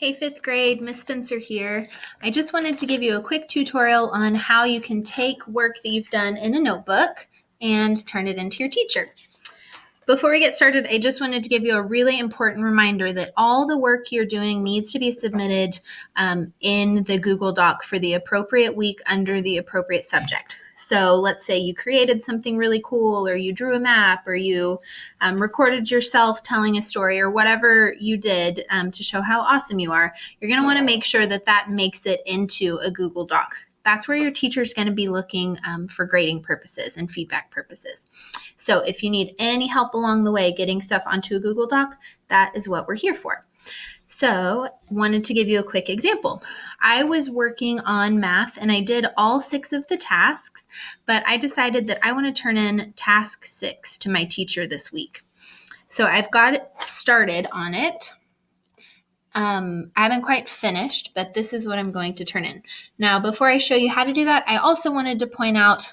Hey, fifth grade, Miss Spencer here. I just wanted to give you a quick tutorial on how you can take work that you've done in a notebook and turn it into your teacher. Before we get started, I just wanted to give you a really important reminder that all the work you're doing needs to be submitted in the Google Doc for the appropriate week under the appropriate subject. So let's say you created something really cool, or you drew a map, or you recorded yourself telling a story, or whatever you did to show how awesome you are. You're going to want to make sure that that makes it into a Google Doc. That's where your teacher is going to be looking for grading purposes and feedback purposes. So if you need any help along the way getting stuff onto a Google Doc, that is what we're here for. So wanted to give you a quick example. I was working on math and I did all 6 of the tasks, but I decided that I want to turn in task 6 to my teacher this week. So I've got it started on it. I haven't quite finished, but this is what I'm going to turn in. Now, before I show you how to do that, I also wanted to point out,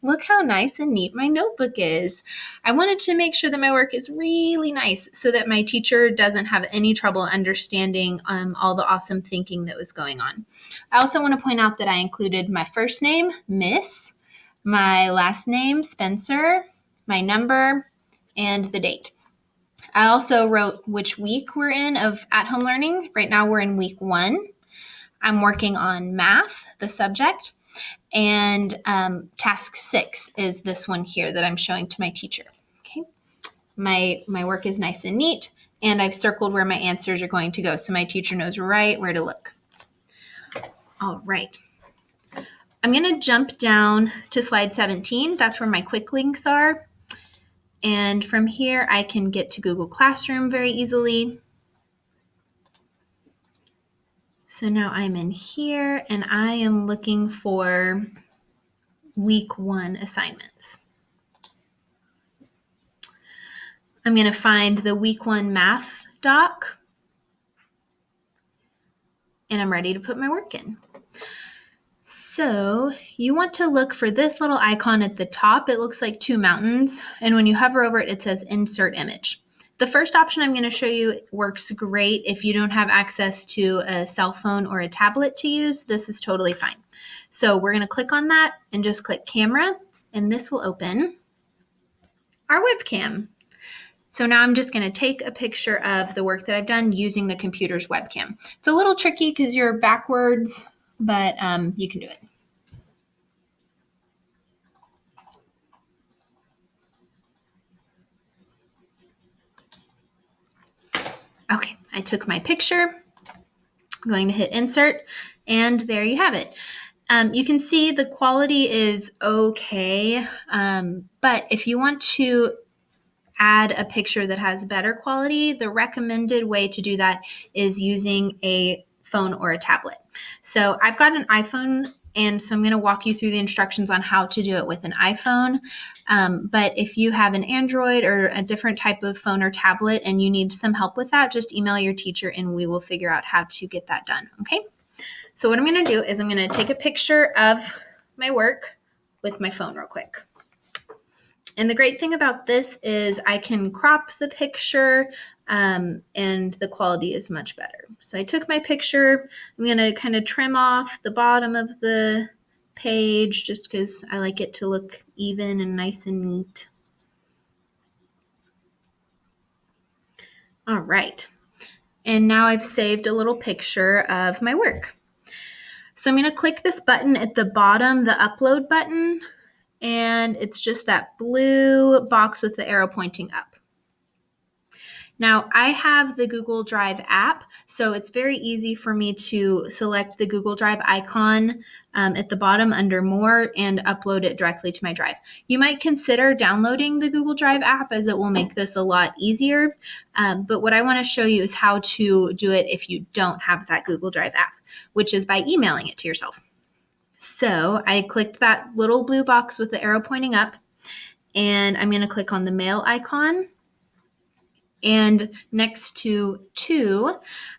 look how nice and neat my notebook is. I wanted to make sure that my work is really nice so that my teacher doesn't have any trouble understanding all the awesome thinking that was going on. I also want to point out that I included my first name, Miss, my last name, Spencer, my number, and the date. I also wrote which week we're in of at-home learning. Right now we're in week 1. I'm working on math, the subject, and task 6 is this one here that I'm showing to my teacher. Okay, my work is nice and neat, and I've circled where my answers are going to go so my teacher knows right where to look. All right. I'm going to jump down to slide 17. That's where my quick links are. And from here, I can get to Google Classroom very easily. So now I'm in here, and I am looking for week 1 assignments. I'm going to find the week 1 math doc, and I'm ready to put my work in. So you want to look for this little icon at the top. It looks like 2 mountains, and when you hover over it, it says Insert Image. The first option I'm going to show you works great if you don't have access to a cell phone or a tablet to use. This is totally fine. So we're going to click on that and just click Camera, and this will open our webcam. So now I'm just going to take a picture of the work that I've done using the computer's webcam. It's a little tricky because you're backwards, but you can do it. Okay, I took my picture. I'm going to hit insert, and there you have it. You can see the quality is okay, but if you want to add a picture that has better quality, the recommended way to do that is using a phone or a tablet. So I've got an iPhone, and so I'm going to walk you through the instructions on how to do it with an iPhone. But if you have an Android or a different type of phone or tablet and you need some help with that, just email your teacher and we will figure out how to get that done. Okay? So what I'm going to do is I'm going to take a picture of my work with my phone real quick. And the great thing about this is I can crop the picture and the quality is much better. So I took my picture. I'm going to kind of trim off the bottom of the page just because I like it to look even and nice and neat. All right. And now I've saved a little picture of my work. So I'm going to click this button at the bottom, the upload button. And it's just that blue box with the arrow pointing up. Now, I have the Google Drive app, so it's very easy for me to select the Google Drive icon at the bottom under More and upload it directly to my Drive. You might consider downloading the Google Drive app, as it will make this a lot easier, but what I want to show you is how to do it if you don't have that Google Drive app, which is by emailing it to yourself. So I clicked that little blue box with the arrow pointing up, and I'm going to click on the mail icon. And next to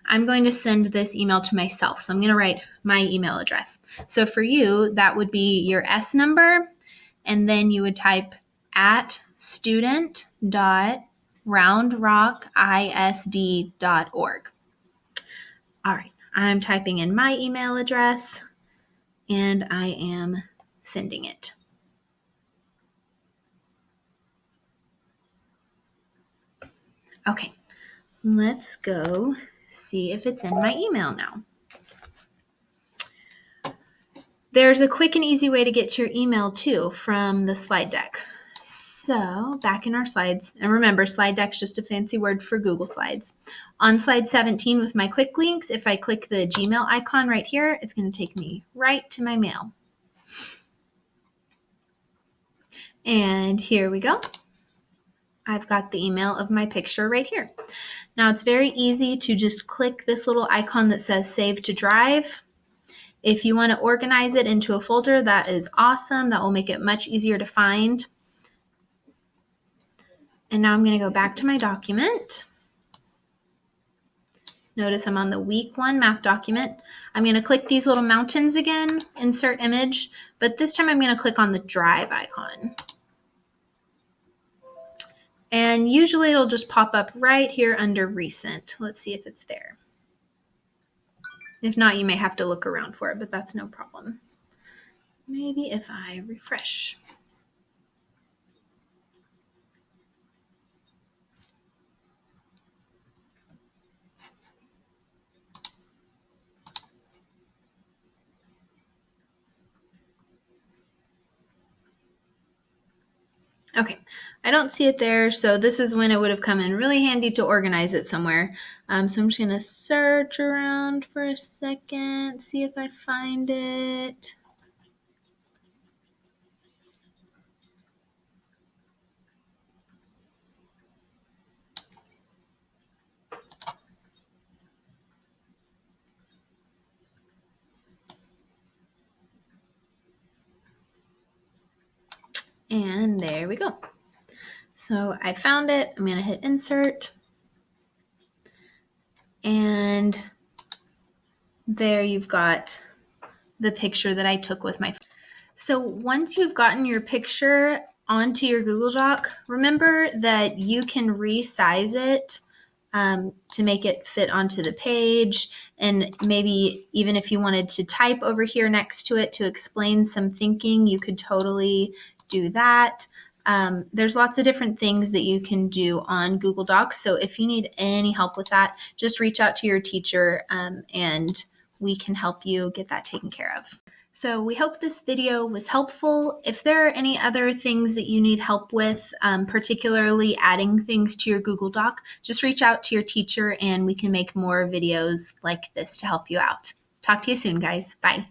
I'm going to send this email to myself. So I'm going to write my email address. So for you, that would be your S number, and then you would type at student.roundrockisd.org. All right, I'm typing in my email address and I am sending it. Okay, let's go see if it's in my email now. There's a quick and easy way to get to your email too from the slide deck. So back in our slides, and remember, slide deck's just a fancy word for Google Slides. On slide 17 with my quick links, if I click the Gmail icon right here, it's going to take me right to my mail. And here we go. I've got the email of my picture right here. Now it's very easy to just click this little icon that says Save to Drive. If you want to organize it into a folder, that is awesome. That will make it much easier to find. And now I'm going to go back to my document. Notice I'm on the week 1 math document. I'm going to click these little mountains again, insert image, but this time I'm going to click on the drive icon. And usually it'll just pop up right here under recent. Let's see if it's there. If not, you may have to look around for it, but that's no problem. Maybe if I refresh. Okay, I don't see it there, so this is when it would have come in really handy to organize it somewhere. So I'm just going to search around for a second, see if I find it. And there we go. So I found it. I'm going to hit insert. And there you've got the picture that I took with my phone. So once you've gotten your picture onto your Google Doc, remember that you can resize it to make it fit onto the page. And maybe even if you wanted to type over here next to it to explain some thinking, you could totally do that. There's lots of different things that you can do on Google Docs. So if you need any help with that, just reach out to your teacher and we can help you get that taken care of. So we hope this video was helpful. If there are any other things that you need help with, particularly adding things to your Google Doc, just reach out to your teacher and we can make more videos like this to help you out. Talk to you soon, guys. Bye.